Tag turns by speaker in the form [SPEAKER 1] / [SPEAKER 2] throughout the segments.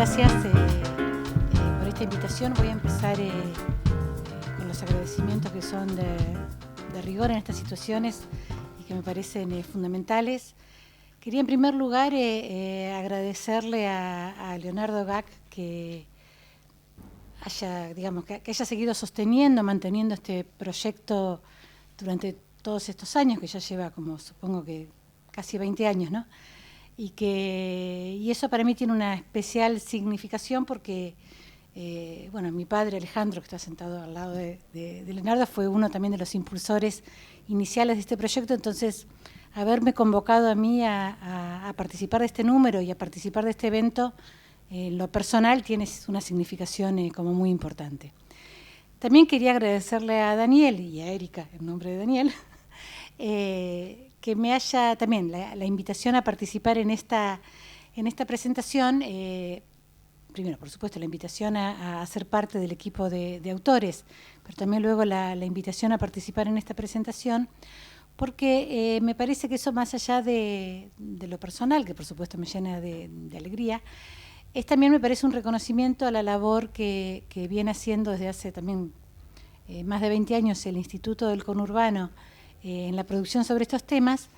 [SPEAKER 1] gracias por esta invitación. Voy a empezar con los agradecimientos que son de rigor en estas situaciones y que me parecen fundamentales. Quería en primer lugar agradecerle a Leonardo Gac que haya seguido sosteniendo, manteniendo este proyecto durante todos estos años, que ya lleva como supongo que casi 20 años, ¿no? Y eso para mí tiene una especial significación porque, mi padre Alejandro, que está sentado al lado de Leonardo, fue uno también de los impulsores iniciales de este proyecto. Entonces, haberme convocado a mí a participar de este número y a participar de este evento, en lo personal tiene una significación como muy importante. También quería agradecerle a Daniel y a Erika, en nombre de Daniel, que me haya también la invitación a participar en esta presentación. Primero, por supuesto, la invitación a ser parte del equipo de autores, pero también luego la invitación a participar en esta presentación, porque me parece que eso, más allá de lo personal, que por supuesto me llena de alegría, es también, me parece, un reconocimiento a la labor que viene haciendo desde hace también más de 20 años el Instituto del Conurbano en la producción sobre estos temas,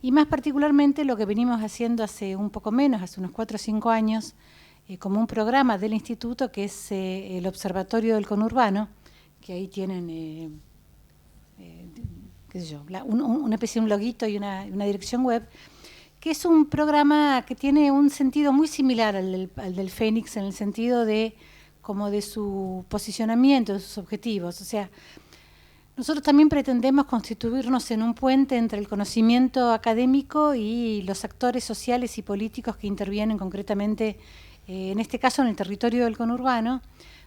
[SPEAKER 1] y más particularmente lo que venimos haciendo hace un poco menos, hace unos 4 o 5 años, como un programa del Instituto, que es el Observatorio del Conurbano, que ahí tienen, una especie de un loguito y una dirección web, que es un programa que tiene un sentido muy similar al del Fénix, en el sentido de su posicionamiento, de sus objetivos. O sea, nosotros también pretendemos constituirnos en un puente entre el conocimiento académico y los actores sociales y políticos que intervienen concretamente, en este caso en el territorio del conurbano,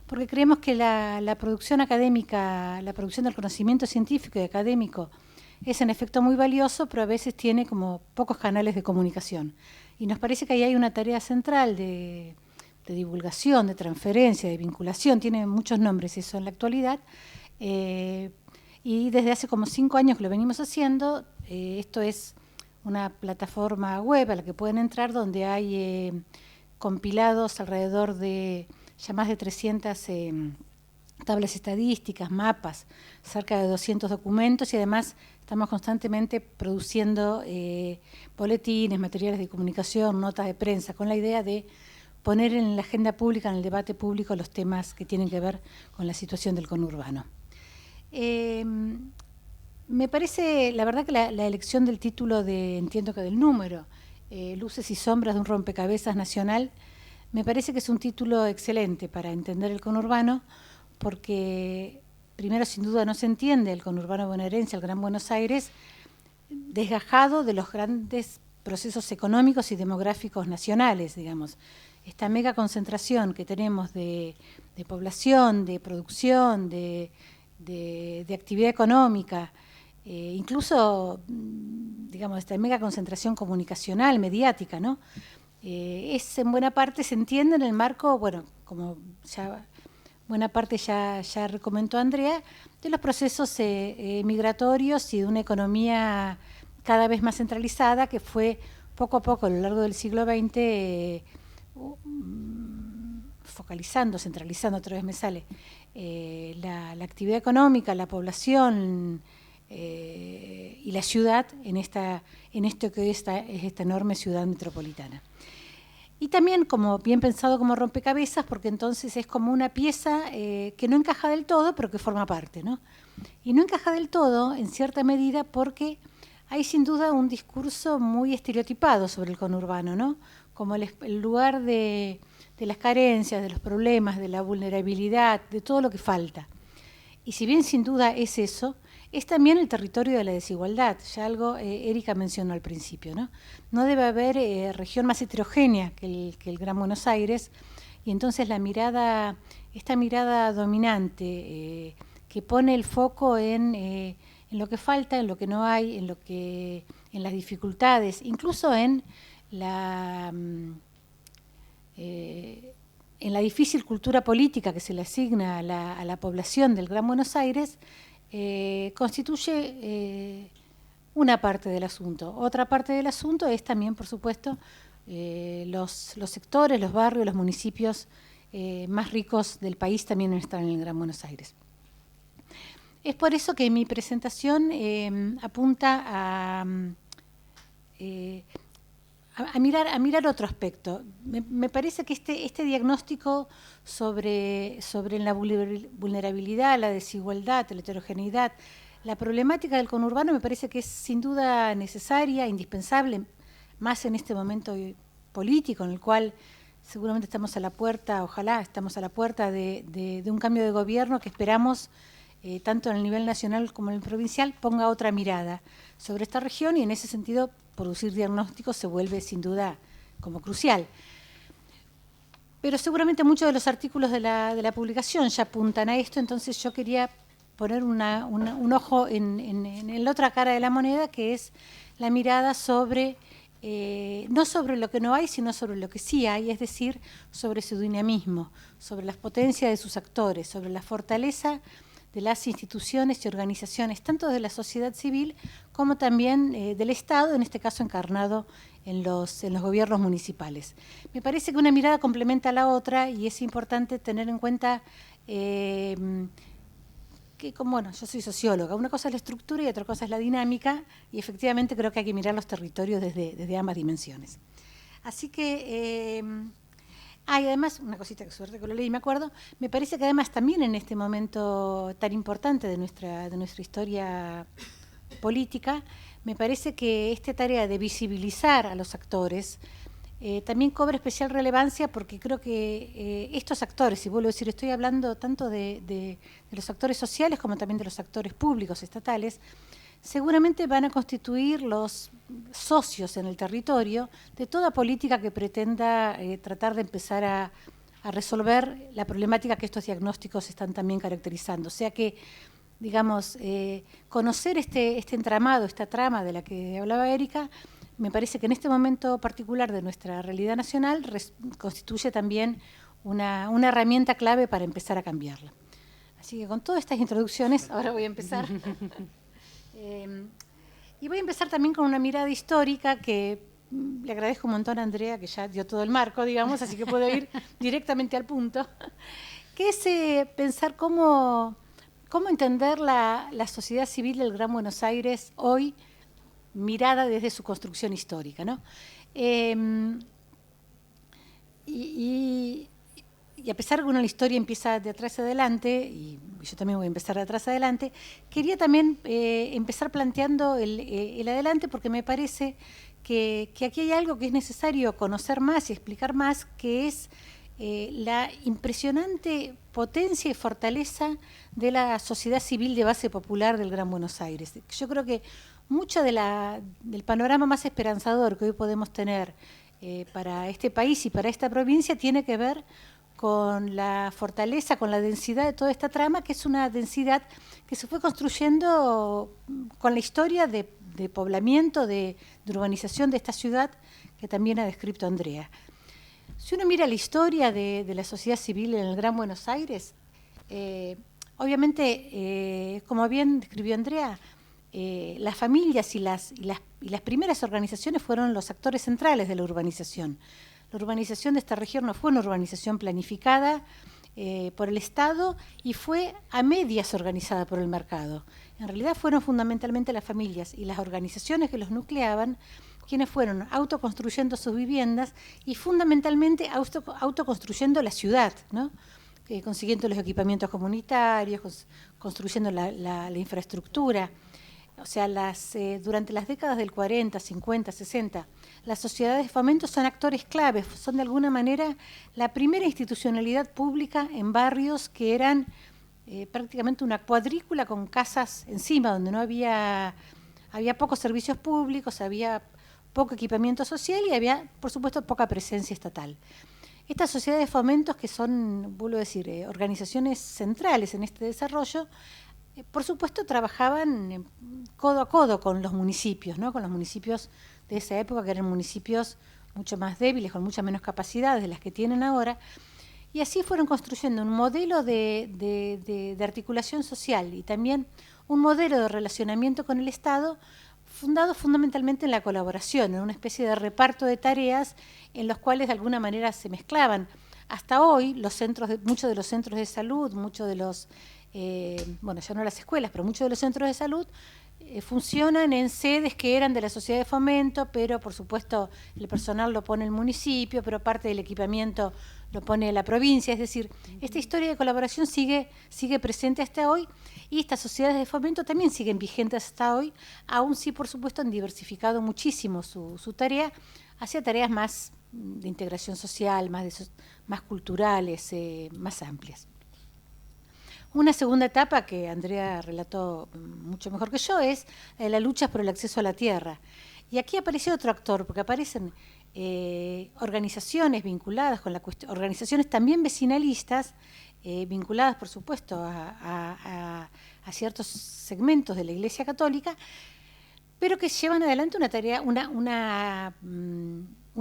[SPEAKER 1] porque creemos que la producción académica, la producción del conocimiento científico y académico es en efecto muy valioso, pero a veces tiene como pocos canales de comunicación. Y nos parece que ahí hay una tarea central de divulgación, de transferencia, de vinculación, tiene muchos nombres eso en la actualidad. Y desde hace como 5 años que lo venimos haciendo. Esto es una plataforma web a la que pueden entrar, donde hay compilados alrededor de ya más de 300 tablas estadísticas, mapas, cerca de 200 documentos, y además estamos constantemente produciendo boletines, materiales de comunicación, notas de prensa, con la idea de poner en la agenda pública, en el debate público, los temas que tienen que ver con la situación del conurbano. Me parece, la verdad, que la elección del título entiendo que del número, Luces y sombras de un rompecabezas nacional, me parece que es un título excelente para entender el conurbano, porque primero, sin duda, no se entiende el conurbano bonaerense, el Gran Buenos Aires, desgajado de los grandes procesos económicos y demográficos nacionales, digamos. Esta mega concentración que tenemos de población, de producción, de actividad económica, incluso, digamos, esta mega concentración comunicacional, mediática, ¿no? Es en buena parte, se entiende en el marco, bueno, como ya buena parte ya recomendó Andrea, de los procesos migratorios y de una economía cada vez más centralizada, que fue poco a poco a lo largo del siglo XX focalizando, centralizando, otra vez me sale, la actividad económica, la población y la ciudad en esto que es esta enorme ciudad metropolitana. Y también como bien pensado como rompecabezas, porque entonces es como una pieza que no encaja del todo, pero que forma parte, ¿no? Y no encaja del todo, en cierta medida, porque hay sin duda un discurso muy estereotipado sobre el conurbano, ¿no? Como el lugar de las carencias, de los problemas, de la vulnerabilidad, de todo lo que falta. Y si bien sin duda es eso, es también el territorio de la desigualdad. Ya algo Erika mencionó al principio, ¿no? No debe haber región más heterogénea que el Gran Buenos Aires, y entonces esta mirada dominante que pone el foco en lo que falta, en lo que no hay, en las dificultades, incluso en la difícil cultura política que se le asigna a la población del Gran Buenos Aires, constituye una parte del asunto. Otra parte del asunto es también, por supuesto, los sectores, los barrios, los municipios más ricos del país también están en el Gran Buenos Aires. Es por eso que mi presentación apunta a mirar otro aspecto. Me parece que este diagnóstico sobre la vulnerabilidad, la desigualdad, la heterogeneidad, la problemática del conurbano me parece que es sin duda necesaria, indispensable, más en este momento político en el cual seguramente estamos a la puerta, ojalá estamos a la puerta de un cambio de gobierno que esperamos, tanto en el nivel nacional como en el provincial, ponga otra mirada sobre esta región, y en ese sentido producir diagnósticos se vuelve sin duda como crucial. Pero seguramente muchos de los artículos de la publicación ya apuntan a esto, entonces yo quería poner un ojo en la otra cara de la moneda, que es la mirada sobre, no sobre lo que no hay, sino sobre lo que sí hay, es decir, sobre su dinamismo, sobre las potencias de sus actores, sobre la fortaleza de las instituciones y organizaciones, tanto de la sociedad civil como también del Estado, en este caso encarnado en los gobiernos municipales. Me parece que una mirada complementa a la otra y es importante tener en cuenta que, bueno, yo soy socióloga, una cosa es la estructura y otra cosa es la dinámica, y efectivamente creo que hay que mirar los territorios desde ambas dimensiones. Así que... y además, una cosita que suerte que lo leí y me acuerdo, me parece que además también en este momento tan importante de nuestra historia política, me parece que esta tarea de visibilizar a los actores también cobra especial relevancia, porque creo que estos actores, y vuelvo a decir, estoy hablando tanto de los actores sociales como también de los actores públicos, estatales, seguramente van a constituir los socios en el territorio de toda política que pretenda tratar de empezar a resolver la problemática que estos diagnósticos están también caracterizando. O sea que, digamos, conocer este entramado, esta trama de la que hablaba Erika, me parece que en este momento particular de nuestra realidad nacional constituye también una herramienta clave para empezar a cambiarla. Así que con todas estas introducciones, ahora voy a empezar. Y voy a empezar también con una mirada histórica que le agradezco un montón a Andrea, que ya dio todo el marco, digamos, así que puedo ir directamente al punto, que es pensar cómo entender la sociedad civil del Gran Buenos Aires hoy, mirada desde su construcción histórica, ¿no? Y a pesar de que la historia empieza de atrás adelante, y yo también voy a empezar de atrás adelante, quería también empezar planteando el adelante, porque me parece que aquí hay algo que es necesario conocer más y explicar más, que es la impresionante potencia y fortaleza de la sociedad civil de base popular del Gran Buenos Aires. Yo creo que mucho del panorama más esperanzador que hoy podemos tener para este país y para esta provincia tiene que ver con la fortaleza, con la densidad de toda esta trama, que es una densidad que se fue construyendo con la historia de poblamiento, de urbanización de esta ciudad, que también ha descrito Andrea. Si uno mira la historia de la sociedad civil en el Gran Buenos Aires, obviamente, como bien describió Andrea, las familias y las primeras organizaciones fueron los actores centrales de la urbanización. La urbanización de esta región no fue una urbanización planificada por el Estado y fue a medias organizada por el mercado. En realidad fueron fundamentalmente las familias y las organizaciones que los nucleaban quienes fueron autoconstruyendo sus viviendas y fundamentalmente autoconstruyendo la ciudad, ¿no? Consiguiendo los equipamientos comunitarios, construyendo la infraestructura. O sea, durante las décadas del 40, 50, 60, las sociedades de fomento son actores claves, son de alguna manera la primera institucionalidad pública en barrios que eran prácticamente una cuadrícula con casas encima, donde no había pocos servicios públicos, había poco equipamiento social y había, por supuesto, poca presencia estatal. Estas sociedades de fomentos, que son, vuelvo a decir, organizaciones centrales en este desarrollo, por supuesto trabajaban codo a codo con los municipios, ¿no? Con los municipios de esa época, que eran municipios mucho más débiles, con muchas menos capacidades de las que tienen ahora, y así fueron construyendo un modelo de articulación social y también un modelo de relacionamiento con el Estado fundado fundamentalmente en la colaboración, en una especie de reparto de tareas en los cuales de alguna manera se mezclaban. Hasta hoy, muchos de los centros de salud, muchos de los, bueno, ya no las escuelas, pero muchos de los centros de salud funcionan en sedes que eran de la sociedad de fomento, pero por supuesto el personal lo pone el municipio, pero parte del equipamiento lo pone la provincia. Es decir, esta historia de colaboración sigue presente hasta hoy, y estas sociedades de fomento también siguen vigentes hasta hoy, aun si por supuesto han diversificado muchísimo su tarea hacia tareas más de integración social, más culturales, más amplias. Una segunda etapa que Andrea relató mucho mejor que yo es la lucha por el acceso a la tierra. Y aquí aparece otro actor, porque aparecen organizaciones vinculadas con la cuestión, organizaciones también vecinalistas, vinculadas por supuesto a ciertos segmentos de la Iglesia Católica, pero que llevan adelante una tarea, una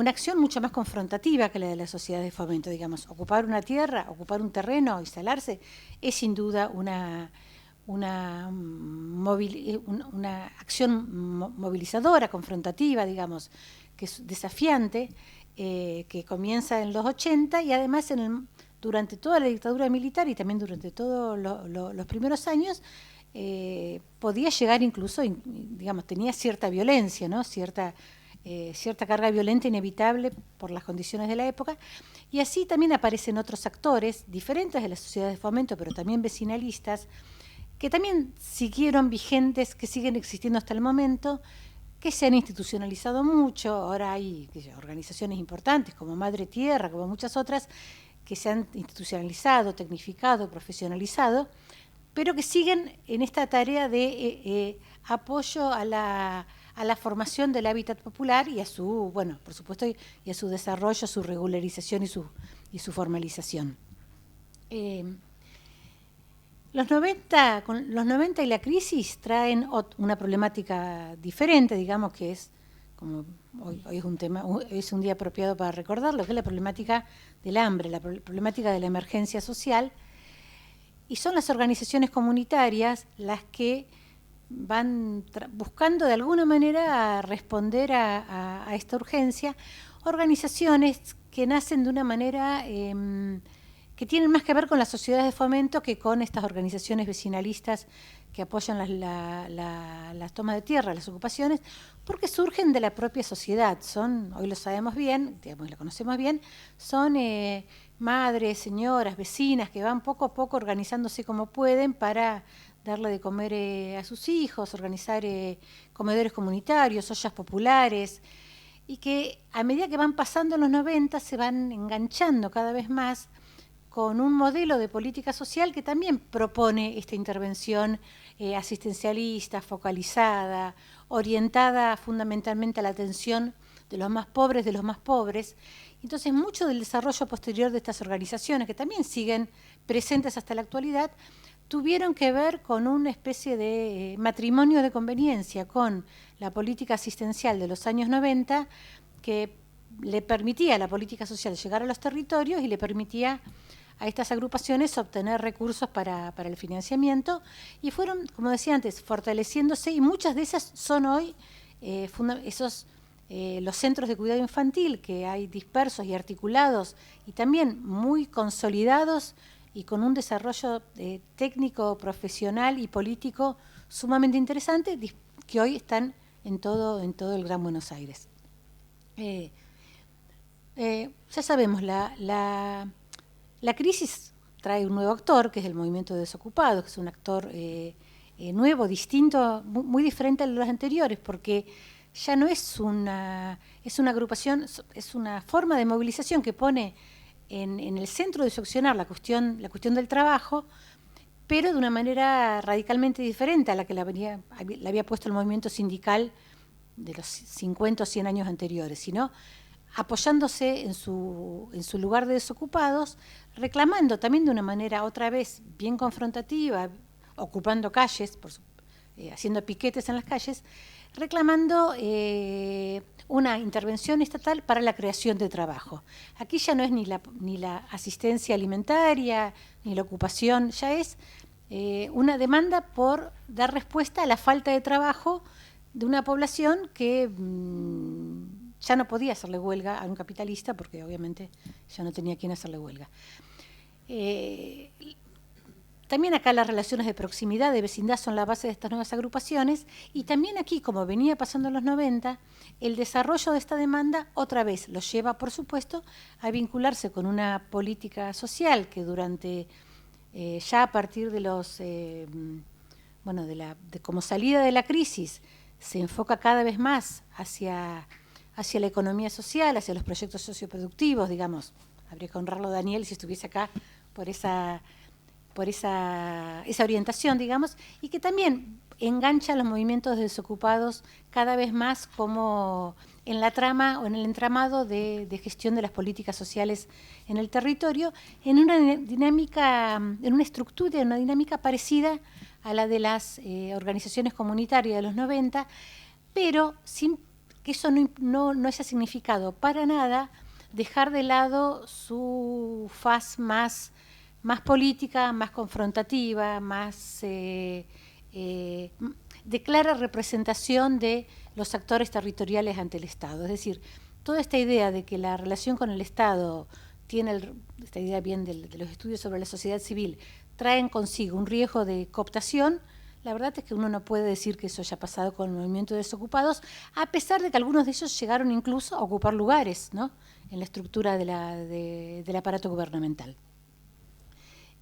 [SPEAKER 1] acción mucho más confrontativa que la de la sociedad de fomento, digamos. Ocupar una tierra, ocupar un terreno, instalarse, es sin duda una acción movilizadora, confrontativa, digamos, que es desafiante, que comienza en los 80 y además durante toda la dictadura militar y también durante todos los primeros años, podía llegar incluso, digamos, tenía cierta violencia, ¿no? Cierta carga violenta inevitable por las condiciones de la época, y así también aparecen otros actores diferentes de las sociedades de fomento, pero también vecinalistas, que también siguieron vigentes, que siguen existiendo hasta el momento, que se han institucionalizado mucho. Ahora hay organizaciones importantes como Madre Tierra, como muchas otras, que se han institucionalizado, tecnificado, profesionalizado, pero que siguen en esta tarea de apoyo a la formación del hábitat popular y a su, bueno, por supuesto, y a su desarrollo, su regularización y su formalización. Los 90 y la crisis traen una problemática diferente, digamos, que es, como hoy es un día apropiado para recordarlo, que es la problemática del hambre, la problemática de la emergencia social, y son las organizaciones comunitarias las que van buscando de alguna manera responder a esta urgencia, organizaciones que nacen de una manera que tienen más que ver con las sociedades de fomento que con estas organizaciones vecinalistas que apoyan las tomas de tierra, las ocupaciones, porque surgen de la propia sociedad. Hoy lo sabemos bien, digamos, lo conocemos bien, son madres, señoras, vecinas que van poco a poco organizándose como pueden para darle de comer a sus hijos, organizar comedores comunitarios, ollas populares, y que a medida que van pasando los 90 se van enganchando cada vez más con un modelo de política social que también propone esta intervención asistencialista, focalizada, orientada fundamentalmente a la atención de los más pobres de los más pobres. Entonces, mucho del desarrollo posterior de estas organizaciones, que también siguen presentes hasta la actualidad, tuvieron que ver con una especie de matrimonio de conveniencia con la política asistencial de los años 90, que le permitía a la política social llegar a los territorios y le permitía a estas agrupaciones obtener recursos para el financiamiento, y fueron, como decía antes, fortaleciéndose, y muchas de esas son hoy los centros de cuidado infantil que hay dispersos y articulados y también muy consolidados y con un desarrollo técnico, profesional y político sumamente interesante, que hoy están en todo el Gran Buenos Aires. Ya sabemos, la crisis trae un nuevo actor, que es el movimiento de desocupados, que es un actor nuevo, distinto, muy diferente a los anteriores, porque ya no es una agrupación, es una forma de movilización que pone en el centro de su accionar la cuestión del trabajo, pero de una manera radicalmente diferente a la que le había puesto el movimiento sindical de los 50 o 100 años anteriores, sino apoyándose en su lugar de desocupados, reclamando también de una manera otra vez bien confrontativa, ocupando calles, haciendo piquetes en las calles, reclamando una intervención estatal para la creación de trabajo. Aquí ya no es ni la asistencia alimentaria, ni la ocupación, ya es una demanda por dar respuesta a la falta de trabajo de una población que ya no podía hacerle huelga a un capitalista porque obviamente ya no tenía quien hacerle huelga. También acá las relaciones de proximidad, de vecindad, son la base de estas nuevas agrupaciones, y también aquí, como venía pasando en los 90, el desarrollo de esta demanda otra vez los lleva, por supuesto, a vincularse con una política social que durante, ya a partir de los, bueno, de como salida de la crisis, se enfoca cada vez más hacia la economía social, hacia los proyectos socioproductivos, digamos. Habría que honrarlo a Daniel si estuviese acá por esa orientación, digamos, y que también engancha los movimientos desocupados cada vez más como en la trama o en el entramado de gestión de las políticas sociales en el territorio, en una dinámica, en una estructura, en una dinámica parecida a la de las organizaciones comunitarias de los 90, pero sin que eso no haya significado para nada dejar de lado su faz más política, más confrontativa, más de clara representación de los actores territoriales ante el Estado. Es decir, toda esta idea de que la relación con el Estado tiene, esta idea bien de los estudios sobre la sociedad civil, traen consigo un riesgo de cooptación. La verdad es que uno no puede decir que eso haya pasado con el movimiento de desocupados, a pesar de que algunos de ellos llegaron incluso a ocupar lugares, ¿no?, en la estructura del aparato gubernamental.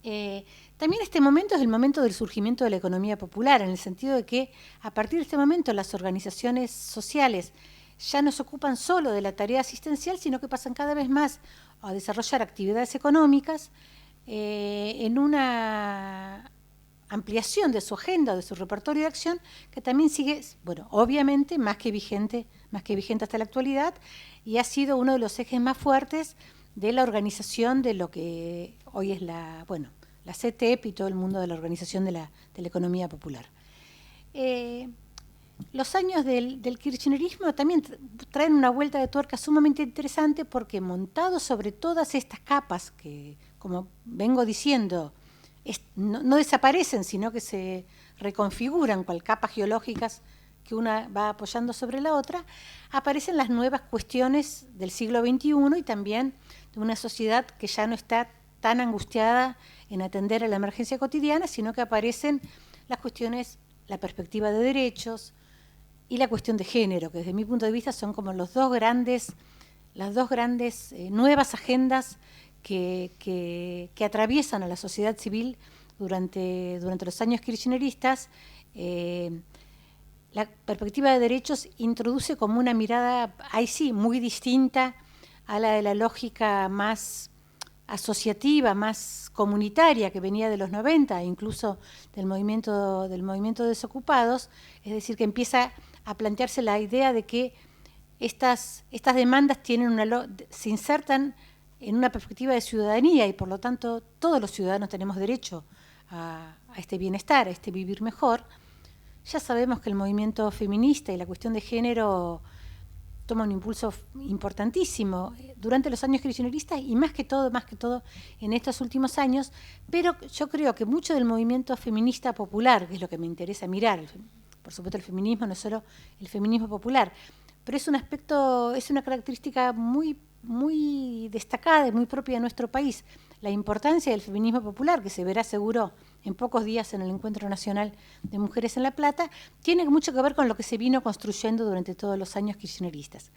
[SPEAKER 1] También este momento es el momento del surgimiento de la economía popular, en el sentido de que a partir de este momento las organizaciones sociales ya no se ocupan solo de la tarea asistencial, sino que pasan cada vez más a desarrollar actividades económicas en una ampliación de su agenda, de su repertorio de acción, que también sigue, bueno, obviamente más que vigente hasta la actualidad, y ha sido uno de los ejes más fuertes de la organización de lo que hoy es la CETEP y todo el mundo de la organización de la economía popular. Los años del kirchnerismo también traen una vuelta de tuerca sumamente interesante, porque montado sobre todas estas capas que, como vengo diciendo, no desaparecen, sino que se reconfiguran cual capas geológicas que una va apoyando sobre la otra, aparecen las nuevas cuestiones del siglo XXI y también de una sociedad que ya no está tan angustiada en atender a la emergencia cotidiana, sino que aparecen las cuestiones, la perspectiva de derechos y la cuestión de género, que desde mi punto de vista son como las dos grandes nuevas agendas que atraviesan a la sociedad civil durante los años kirchneristas. La perspectiva de derechos introduce como una mirada, ahí sí, muy distinta a la de la lógica más asociativa, más comunitaria que venía de los 90, incluso del movimiento de desocupados. Es decir, que empieza a plantearse la idea de que estas demandas se insertan en una perspectiva de ciudadanía, y por lo tanto todos los ciudadanos tenemos derecho a este bienestar, a este vivir mejor. Ya sabemos que el movimiento feminista y la cuestión de género toma un impulso importantísimo durante los años kirchneristas y más que todo en estos últimos años, pero yo creo que mucho del movimiento feminista popular, que es lo que me interesa mirar, por supuesto el feminismo no es solo el feminismo popular, pero es un aspecto, es una característica muy destacada y muy propia de nuestro país, la importancia del feminismo popular, que se verá seguro en pocos días en el Encuentro Nacional de Mujeres en La Plata, tiene mucho que ver con lo que se vino construyendo durante todos los años kirchneristas.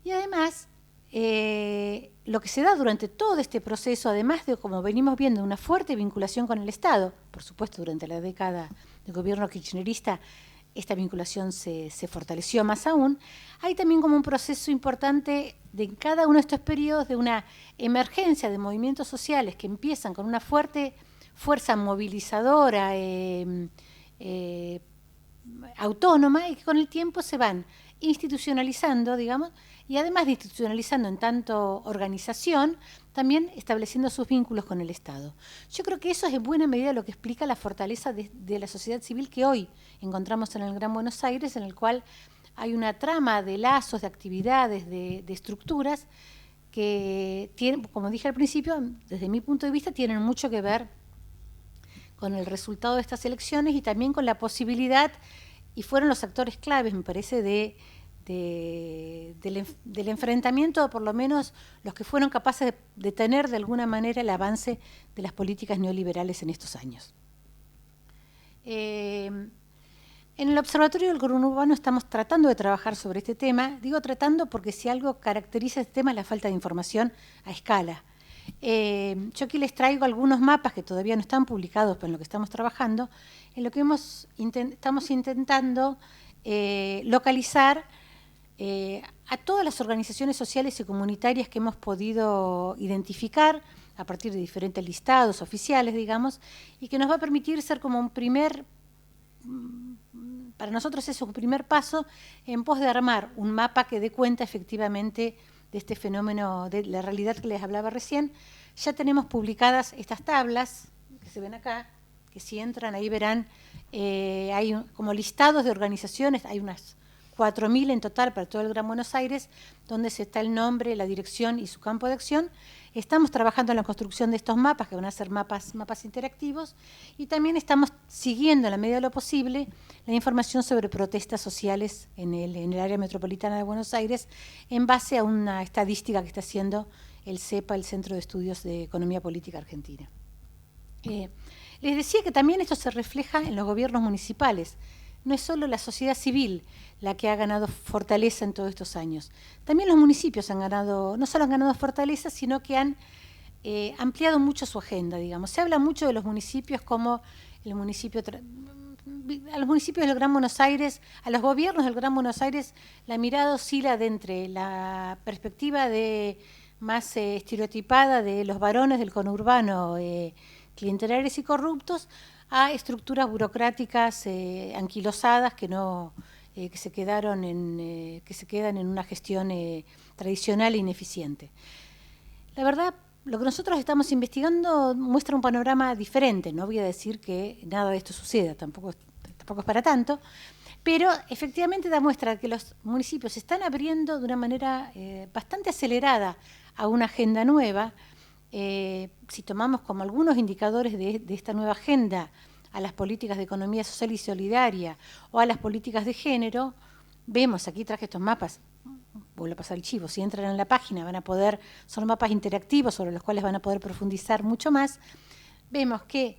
[SPEAKER 1] Y además, lo que se da durante todo este proceso, además de, como venimos viendo, una fuerte vinculación con el Estado, por supuesto durante la década del gobierno kirchnerista, esta vinculación se fortaleció más aún, hay también como un proceso importante de cada uno de estos periodos de una emergencia de movimientos sociales que empiezan con una fuerte fuerza movilizadora autónoma, y que con el tiempo se van institucionalizando, digamos, y además de institucionalizando en tanto organización, también estableciendo sus vínculos con el Estado. Yo creo que eso es en buena medida lo que explica la fortaleza de la sociedad civil que hoy encontramos en el Gran Buenos Aires, en el cual hay una trama de lazos, de actividades, de estructuras que tienen, como dije al principio, desde mi punto de vista, tienen mucho que ver con el resultado de estas elecciones y también con la posibilidad y fueron los actores claves, me parece, del enfrentamiento, o por lo menos los que fueron capaces de detener de alguna manera el avance de las políticas neoliberales en estos años. En el Observatorio del Conurbano estamos tratando de trabajar sobre este tema. Digo tratando porque si algo caracteriza este tema es la falta de información a escala. Yo aquí les traigo algunos mapas que todavía no están publicados, pero en lo que estamos trabajando, en lo que estamos intentando localizar a todas las organizaciones sociales y comunitarias que hemos podido identificar a partir de diferentes listados oficiales, digamos, y que nos va a permitir ser como un para nosotros es un primer paso en pos de armar un mapa que dé cuenta efectivamente de este fenómeno, de la realidad que les hablaba recién. Ya tenemos publicadas estas tablas que se ven acá, que si entran ahí verán, hay como listados de organizaciones, hay unas 4.000 en total para todo el Gran Buenos Aires, donde se está el nombre, la dirección y su campo de acción. Estamos trabajando en la construcción de estos mapas, que van a ser mapas interactivos, y también estamos siguiendo, en la medida de lo posible, la información sobre protestas sociales en el área metropolitana de Buenos Aires, en base a una estadística que está haciendo el CEPA, el Centro de Estudios de Economía Política Argentina. Les decía que también esto se refleja en los gobiernos municipales. No es solo la sociedad civil la que ha ganado fortaleza en todos estos años. También los municipios han ganado, no solo han ganado fortaleza, sino que han ampliado mucho su agenda, digamos. Se habla mucho de los municipios como el municipio, a los municipios del Gran Buenos Aires, a los gobiernos del Gran Buenos Aires, la mirada oscila de entre la perspectiva más estereotipada de los varones del conurbano, clientelares y corruptos, a estructuras burocráticas anquilosadas que se quedan en una gestión tradicional e ineficiente. La verdad, lo que nosotros estamos investigando muestra un panorama diferente. No voy a decir que nada de esto suceda, tampoco es para tanto, pero efectivamente da muestra que los municipios se están abriendo de una manera bastante acelerada a una agenda nueva. Si tomamos como algunos indicadores de esta nueva agenda a las políticas de economía social y solidaria o a las políticas de género, vemos, aquí traje estos mapas, vuelvo a pasar el chivo, si entran en la página son mapas interactivos sobre los cuales van a poder profundizar mucho más. Vemos que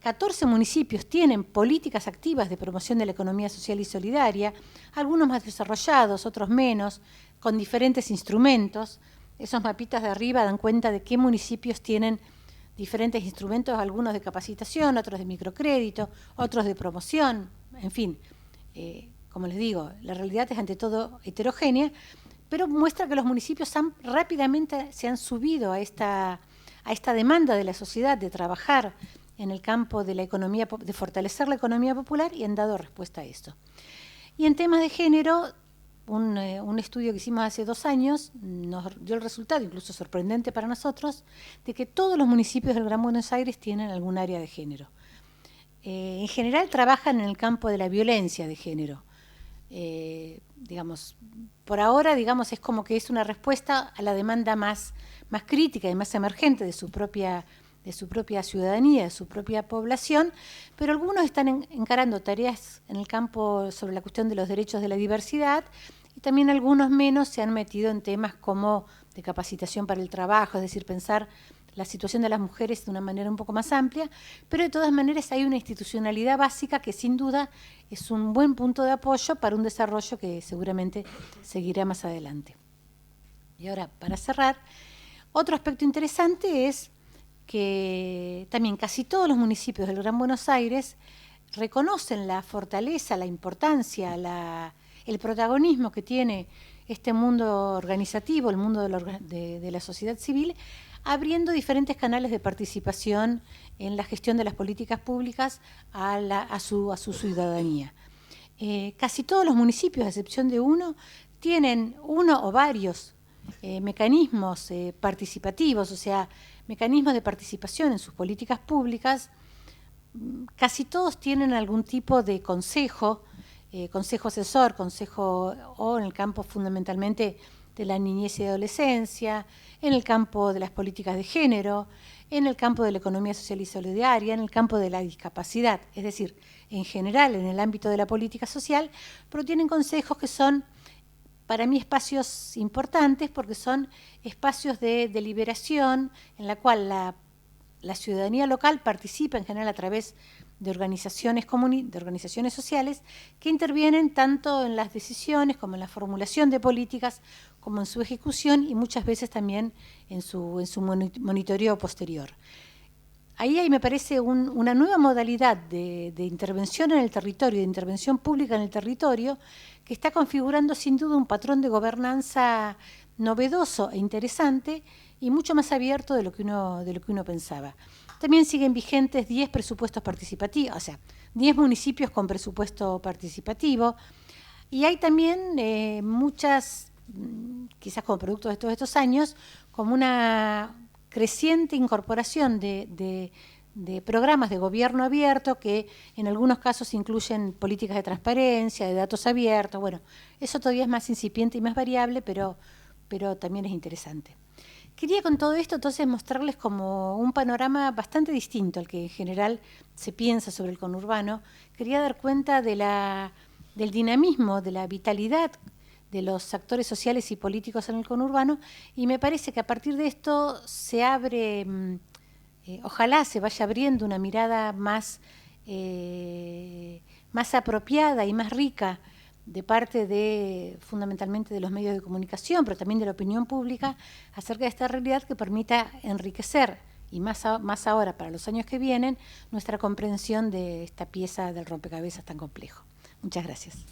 [SPEAKER 1] 14 municipios tienen políticas activas de promoción de la economía social y solidaria, algunos más desarrollados, otros menos, con diferentes instrumentos. Esos mapitas de arriba dan cuenta de qué municipios tienen diferentes instrumentos, algunos de capacitación, otros de microcrédito, otros de promoción, en fin. Como les digo, la realidad es ante todo heterogénea, pero muestra que los municipios rápidamente se han subido a esta demanda de la sociedad de trabajar en el campo de la economía, de fortalecer la economía popular, y han dado respuesta a esto. Y en temas de género, un estudio que hicimos hace 2 años nos dio el resultado, incluso sorprendente para nosotros, de que todos los municipios del Gran Buenos Aires tienen algún área de género. En general trabajan en el campo de la violencia de género. Digamos, por ahora, digamos, es como que es una respuesta a la demanda más crítica y más emergente de su propia ciudadanía, de su propia población, pero algunos están encarando tareas en el campo sobre la cuestión de los derechos de la diversidad, y también algunos menos se han metido en temas como de capacitación para el trabajo, es decir, pensar la situación de las mujeres de una manera un poco más amplia, pero de todas maneras hay una institucionalidad básica que sin duda es un buen punto de apoyo para un desarrollo que seguramente seguirá más adelante. Y ahora, para cerrar, otro aspecto interesante es que también casi todos los municipios del Gran Buenos Aires reconocen la fortaleza, la importancia, el protagonismo que tiene este mundo organizativo, el mundo de la sociedad civil, abriendo diferentes canales de participación en la gestión de las políticas públicas a su ciudadanía. Casi todos los municipios, a excepción de uno, tienen uno o varios mecanismos participativos, o sea, mecanismos de participación en sus políticas públicas. Casi todos tienen algún tipo de consejo asesor, consejo, o en el campo fundamentalmente de la niñez y adolescencia, en el campo de las políticas de género, en el campo de la economía social y solidaria, en el campo de la discapacidad, es decir, en general en el ámbito de la política social, pero tienen consejos que son para mí espacios importantes porque son espacios de deliberación en la cual la ciudadanía local participa en general a través de organizaciones sociales que intervienen tanto en las decisiones como en la formulación de políticas, como en su ejecución y muchas veces también en su monitoreo posterior. Ahí me parece una nueva modalidad de intervención en el territorio, de intervención pública en el territorio, que está configurando sin duda un patrón de gobernanza novedoso e interesante y mucho más abierto de lo que uno pensaba. También siguen vigentes 10 presupuestos participativos, o sea, 10 municipios con presupuesto participativo, y hay también muchas, quizás como producto de todos estos años, como una creciente incorporación de programas de gobierno abierto que en algunos casos incluyen políticas de transparencia, de datos abiertos. Bueno, eso todavía es más incipiente y más variable, pero también es interesante. Quería con todo esto entonces mostrarles como un panorama bastante distinto al que en general se piensa sobre el conurbano. Quería dar cuenta del dinamismo, de la vitalidad de los actores sociales y políticos en el conurbano, y me parece que a partir de esto se abre, ojalá se vaya abriendo una mirada más apropiada y más rica de parte fundamentalmente de los medios de comunicación, pero también de la opinión pública, acerca de esta realidad que permita enriquecer, y más ahora para los años que vienen, nuestra comprensión de esta pieza del rompecabezas tan complejo. Muchas gracias.